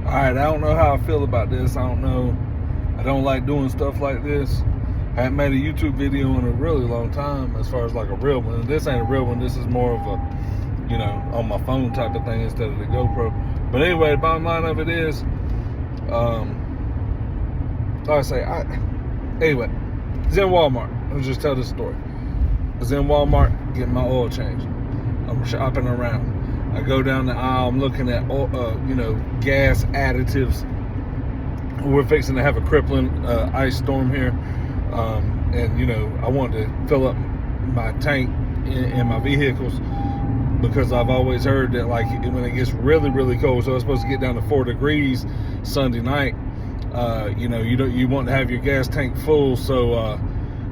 Alright, I don't know how I feel about this. I don't know. I don't like doing stuff like this. I haven't made a YouTube video in a really long time as far as like a real one. This ain't a real one. This is more of a, on my phone type of thing instead of the GoPro. But anyway, the bottom line of it is, like I say, anyway, it's in Walmart. I'll just tell this story. I was in Walmart getting my oil changed. I'm shopping around. I go down the aisle. I'm looking at, gas additives. We're fixing to have a crippling ice storm here, and I wanted to fill up my tank in my vehicles because I've always heard that like when it gets really, really cold, so it's supposed to get down to 4 degrees Sunday night. You want to have your gas tank full so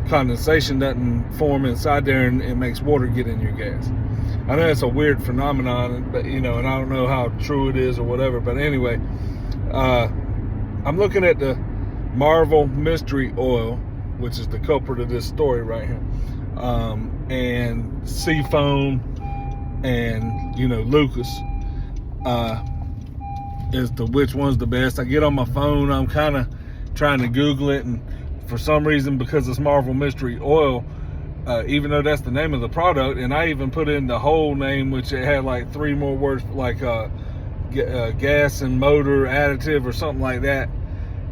condensation doesn't form inside there and it makes water get in your gas. I know it's a weird phenomenon, but and I don't know how true it is or whatever. But anyway, I'm looking at the Marvel Mystery Oil, which is the culprit of this story right here, and Seafoam, and Lucas is which one's the best. I get on my phone. I'm kind of trying to Google it, and for some reason, because it's Marvel Mystery Oil, even though that's the name of the product, and I even put in the whole name, which it had like 3 more words, like gas and motor additive or something like that.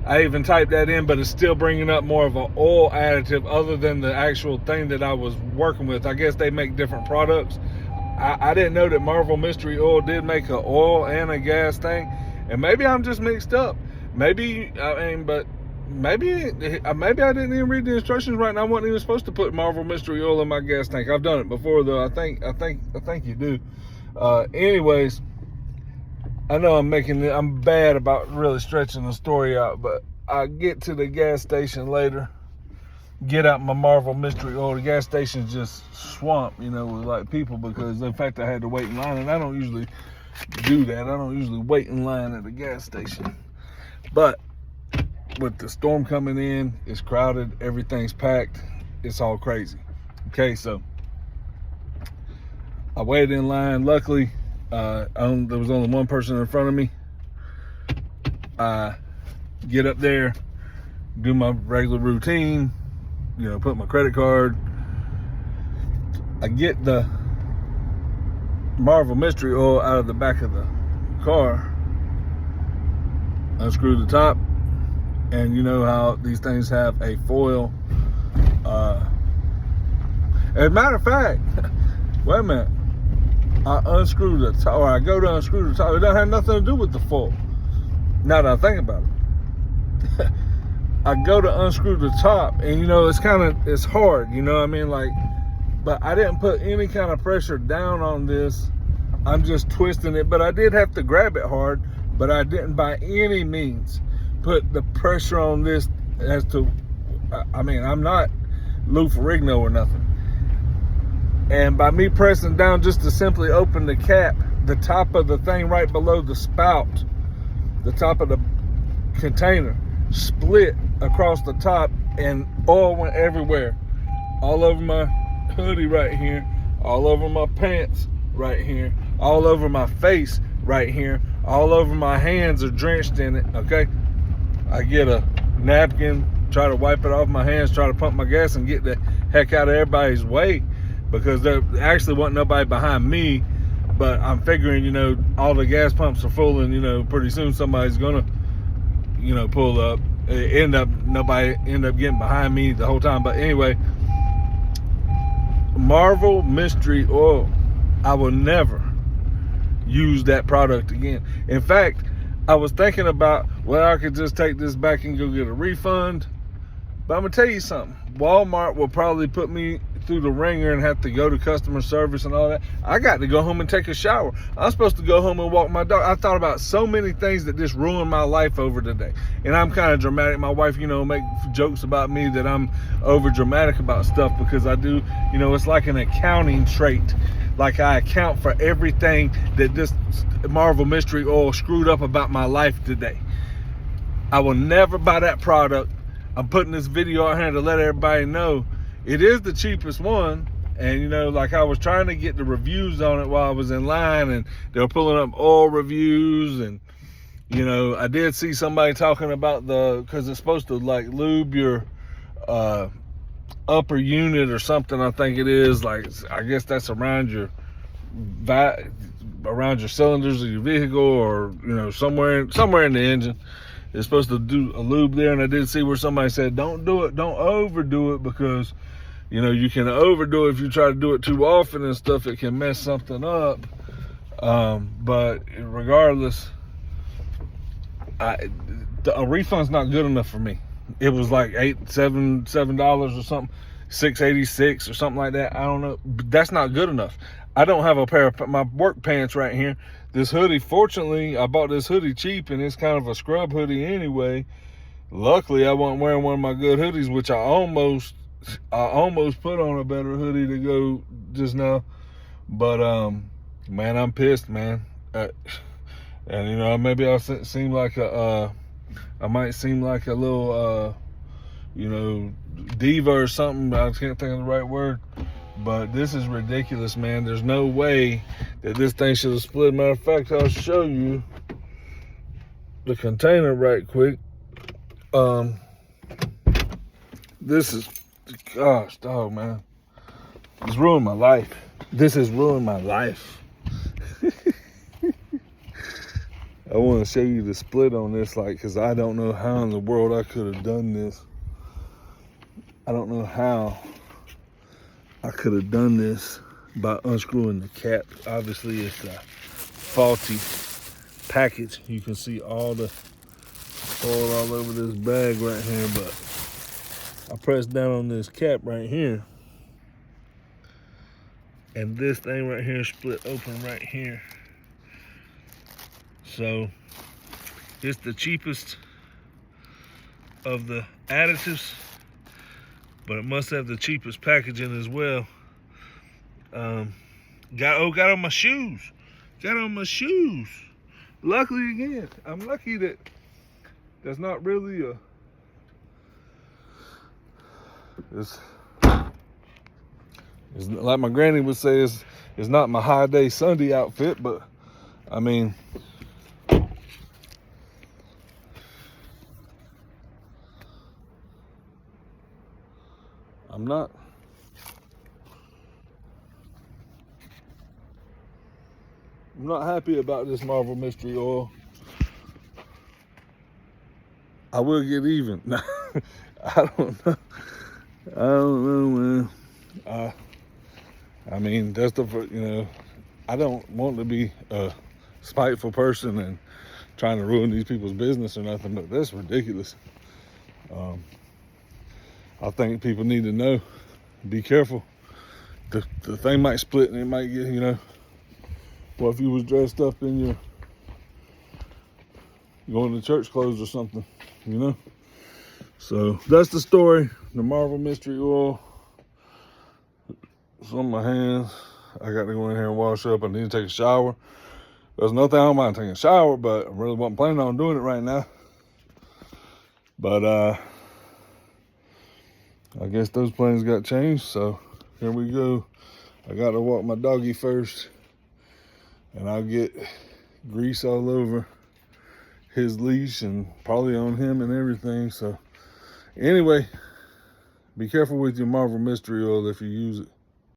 I even typed that in, but it's still bringing up more of an oil additive other than the actual thing that I was working with. I guess they make different products. I didn't know that Marvel Mystery Oil did make an oil and a gas thing, and maybe I'm just mixed up. Maybe I didn't even read the instructions right, and I wasn't even supposed to put Marvel Mystery Oil in my gas tank. I've done it before, though. I think you do. Anyways, I know I'm bad about really stretching the story out, but I get to the gas station later, get out my Marvel Mystery Oil. The gas station's just swamped, with like people, because in fact I had to wait in line, and I don't usually do that. I don't usually wait in line at the gas station, but with the storm coming in, it's crowded, everything's packed, it's all crazy. Okay, so I waited in line. Luckily, there was only one person in front of me. I get up there, do my regular routine, put my credit card. I get the Marvel Mystery Oil out of the back of the car, unscrew the top, and you know how these things have a foil. As a matter of fact, wait a minute. I unscrew the top, or I go to unscrew the top. It doesn't have nothing to do with the foil. Now that I think about it, I go to unscrew the top, and it's hard. But I didn't put any kind of pressure down on this. I'm just twisting it, but I did have to grab it hard. But I didn't by any means put the pressure on this as to, I'm not Lou Ferrigno or nothing. And by me pressing down just to simply open the cap, the top of the thing right below the spout, the top of the container split across the top, and oil went everywhere. All over my hoodie right here, all over my pants right here, all over my face right here, all over my hands are drenched in it, okay? I get a napkin, try to wipe it off my hands, try to pump my gas and get the heck out of everybody's way, because there actually wasn't nobody behind me, but I'm figuring, all the gas pumps are full, and, pretty soon somebody's gonna, pull up. Nobody end up getting behind me the whole time. But anyway, Marvel Mystery Oil, I will never use that product again. In fact, I was thinking about, I could just take this back and go get a refund. But I'm going to tell you something. Walmart will probably put me through the ringer and have to go to customer service and all that. I got to go home and take a shower. I'm supposed to go home and walk my dog. I thought about so many things that just ruined my life over today. And I'm kind of dramatic. My wife, make jokes about me that I'm over dramatic about stuff, because I do, it's like an accounting trait. Like I account for everything that this Marvel Mystery Oil screwed up about my life today. I will never buy that product. I'm putting this video out here to let everybody know it is the cheapest one. And I was trying to get the reviews on it while I was in line, and they were pulling up oil reviews and You know, I did see somebody talking about because it's supposed to like lube your upper unit or something. I think it is, like, I guess that's around your cylinders of your vehicle, or you know, somewhere in the engine. It's supposed to do a lube there, and I did see where somebody said don't do it, don't overdo it, because you know, you can overdo it if you try to do it too often and stuff. It can mess something up. But regardless, a refund's not good enough for me. It was like $7 or something, $6.86 or something like that. I don't know. That's not good enough. I don't have a pair of my work pants right here. This hoodie, fortunately, I bought this hoodie cheap, and it's kind of a scrub hoodie anyway. Luckily, I wasn't wearing one of my good hoodies, which I almost put on a better hoodie to go just now. But man, I'm pissed, man. And you know, maybe I seem like I might seem like a little you know, diva or something. I can't think of the right word. But this is ridiculous, man. There's no way that this thing should have split. Matter of fact, I'll show you the container right quick. This is, gosh, dog, man. It's ruined my life. This has ruined my life. I want to show you the split on this, like, because I don't know how in the world I could have done this. I don't know how I could have done this by unscrewing the cap. Obviously, it's a faulty package. You can see all the oil all over this bag right here, but I pressed down on this cap right here, and this thing right here split open right here. So it's the cheapest of the additives, but it must have the cheapest packaging as well. Got on my shoes. Got on my shoes. Luckily, again, I'm lucky that that's not really a. It's like my granny would say, it's not my high day Sunday outfit, but I mean, I'm not happy about this Marvel Mystery Oil. I will get even. I don't know, man. I mean, that's the, you know, I don't want to be a spiteful person and trying to ruin these people's business or nothing, but that's ridiculous. I think people need to know, be careful. The thing might split and it might get, you know, what if you was dressed up in your going to church clothes or something, you know? So that's the story. The Marvel Mystery Oil. It's on my hands. I got to go in here and wash up. I need to take a shower. There's nothing I don't mind taking a shower, but I really wasn't planning on doing it right now. But I guess those plans got changed, so here we go. I got to walk my doggy first, and I'll get grease all over his leash and probably on him and everything. So anyway, be careful with your Marvel Mystery Oil if you use it.